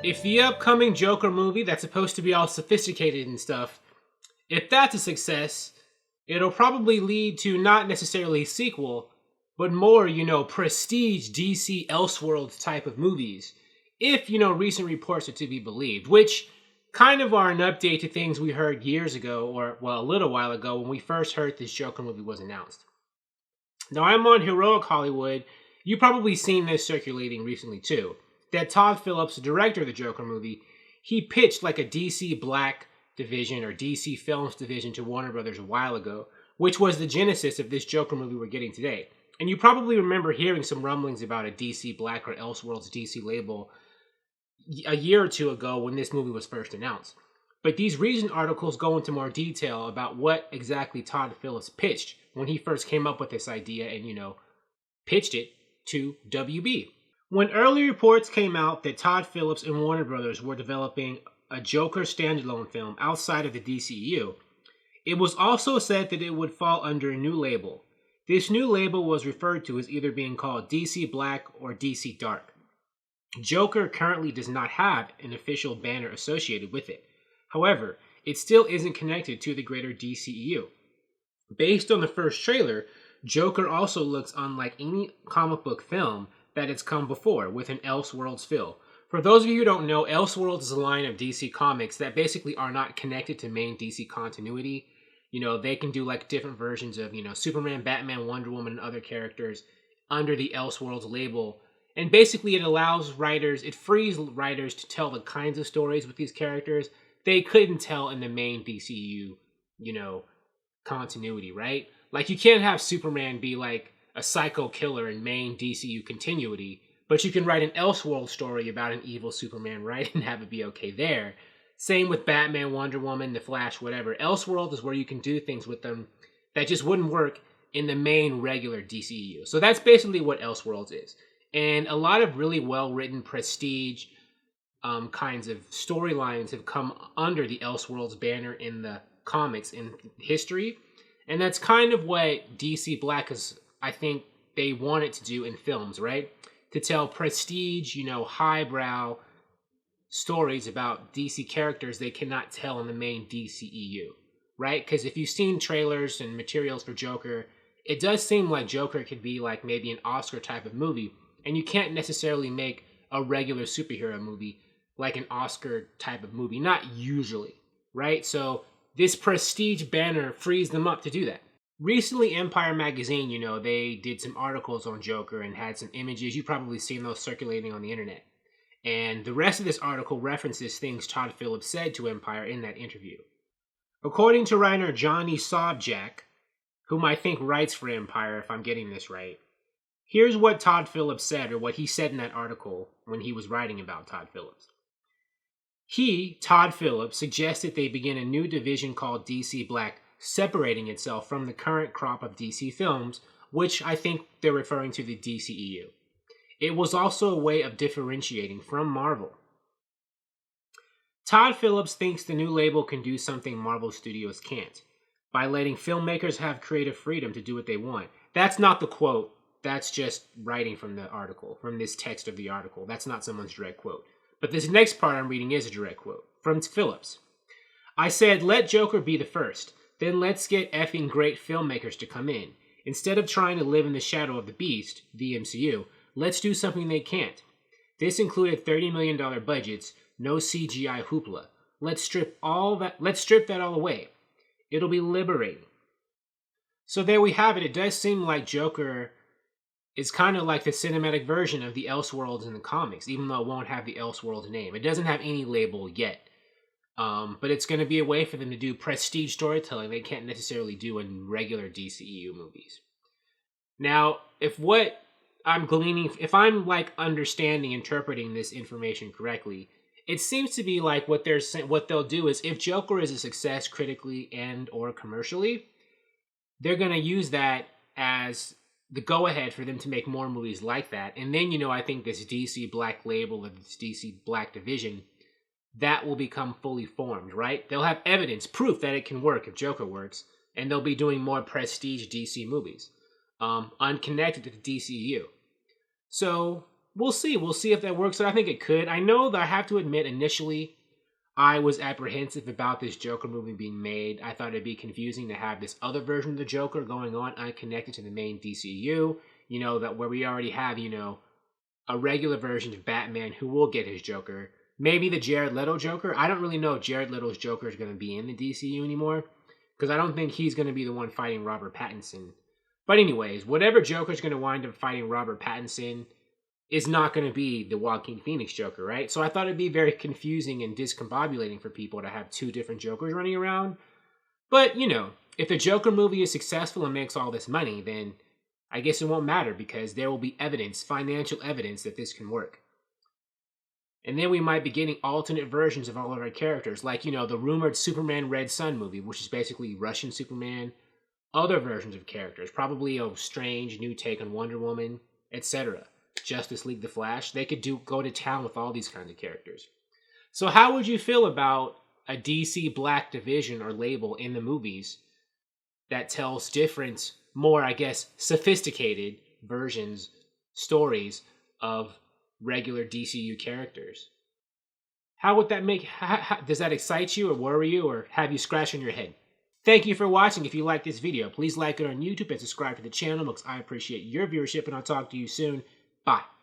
if the upcoming Joker movie that's supposed to be all sophisticated and stuff, if that's a success, it'll probably lead to not necessarily a sequel, but more, prestige DC Elseworlds type of movies. If, recent reports are to be believed, which kind of are an update to things we heard years ago, or, well, a little while ago when we first heard this Joker movie was announced. Now, I'm on Heroic Hollywood. You've probably seen this circulating recently, too. That Todd Phillips, the director of the Joker movie, he pitched like a DC Black division or DC Films division to Warner Brothers a while ago, which was the genesis of this Joker movie we're getting today. And you probably remember hearing some rumblings about a DC Black or Elseworlds DC label a year or two ago when this movie was first announced. But these recent articles go into more detail about what exactly Todd Phillips pitched when he first came up with this idea and, pitched it to WB. When early reports came out that Todd Phillips and Warner Brothers were developing a Joker standalone film outside of the DCEU, it was also said that it would fall under a new label. This new label was referred to as either being called DC Black or DC Dark. Joker currently does not have an official banner associated with it. However, it still isn't connected to the greater DCEU. Based on the first trailer, Joker also looks unlike any comic book film that has come before, with an Elseworlds feel. For those of you who don't know, Elseworlds is a line of DC comics that basically are not connected to main DC continuity. They can do like different versions of, Superman, Batman, Wonder Woman, and other characters under the Elseworlds label. And basically it frees writers to tell the kinds of stories with these characters they couldn't tell in the main DCU, continuity, right? Like, you can't have Superman be like a psycho killer in main DCU continuity, but you can write an Elseworld story about an evil Superman, right? And have it be okay there. Same with Batman, Wonder Woman, The Flash, whatever. Elseworld is where you can do things with them that just wouldn't work in the main regular DCEU. So that's basically what Elseworlds is. And a lot of really well-written prestige kinds of storylines have come under the Elseworlds banner in the comics in history. And that's kind of what DC Black is, I think, they wanted to do in films, right? To tell prestige, highbrow stories about DC characters they cannot tell in the main DCEU, right? Because if you've seen trailers and materials for Joker, it does seem like Joker could be like maybe an Oscar type of movie, and you can't necessarily make a regular superhero movie like an Oscar type of movie, not usually, right? So this prestige banner frees them up to do that. Recently, Empire Magazine, they did some articles on Joker and had some images. You've probably seen those circulating on the internet. And the rest of this article references things Todd Phillips said to Empire in that interview. According to writer Johnny Sobchak, whom I think writes for Empire, if I'm getting this right, here's what Todd Phillips said, or what he said in that article when he was writing about Todd Phillips. He, Todd Phillips, suggested they begin a new division called DC Black, separating itself from the current crop of DC films, which I think they're referring to the DCEU. It was also a way of differentiating from Marvel. Todd Phillips thinks the new label can do something Marvel Studios can't, by letting filmmakers have creative freedom to do what they want. That's not the quote. That's just writing from the article, from this text of the article. That's not someone's direct quote. But this next part I'm reading is a direct quote from Phillips. I said, let Joker be the first. Then let's get effing great filmmakers to come in. Instead of trying to live in the shadow of the beast, the MCU, let's do something they can't. This included $30 million budgets, no CGI hoopla. Let's strip that all away. It'll be liberating. So there we have it. It does seem like Joker is kind of like the cinematic version of the Elseworlds in the comics, even though it won't have the Elseworlds name. It doesn't have any label yet. But it's going to be a way for them to do prestige storytelling they can't necessarily do in regular DCEU movies. Now, if I'm like understanding, interpreting this information correctly, it seems to be like what they'll do is if Joker is a success critically and or commercially, they're going to use that as the go-ahead for them to make more movies like that. And then, I think this DC Black label or this DC Black division, that will become fully formed, right? They'll have evidence, proof that it can work if Joker works, and they'll be doing more prestige DC movies, unconnected to the DCU. So, we'll see. We'll see if that works. I think it could. I know that I have to admit, initially, I was apprehensive about this Joker movie being made. I thought it'd be confusing to have this other version of the Joker going on unconnected to the main DCU. You know, that where we already have, you know, a regular version of Batman who will get his Joker. Maybe the Jared Leto Joker. I don't really know if Jared Leto's Joker is going to be in the DCU anymore, because I don't think he's going to be the one fighting Robert Pattinson. But anyways, whatever Joker's going to wind up fighting Robert Pattinson is not going to be the Joaquin Phoenix Joker, right? So I thought it'd be very confusing and discombobulating for people to have two different Jokers running around. But, you know, if the Joker movie is successful and makes all this money, then I guess it won't matter because there will be evidence, financial evidence that this can work. And then we might be getting alternate versions of all of our characters, like, you know, the rumored Superman Red Sun movie, which is basically Russian Superman, other versions of characters, probably a strange new take on Wonder Woman, etc. Justice League The Flash. They could go to town with all these kinds of characters. So how would you feel about a DC Black division or label in the movies that tells different, more, I guess, sophisticated versions, stories of regular DCU characters? How would that make, does that excite you or worry you or have you scratching your head? Thank you for watching. If you like this video, please like it on YouTube and subscribe to the channel because I appreciate your viewership, and I'll talk to you soon. Bye.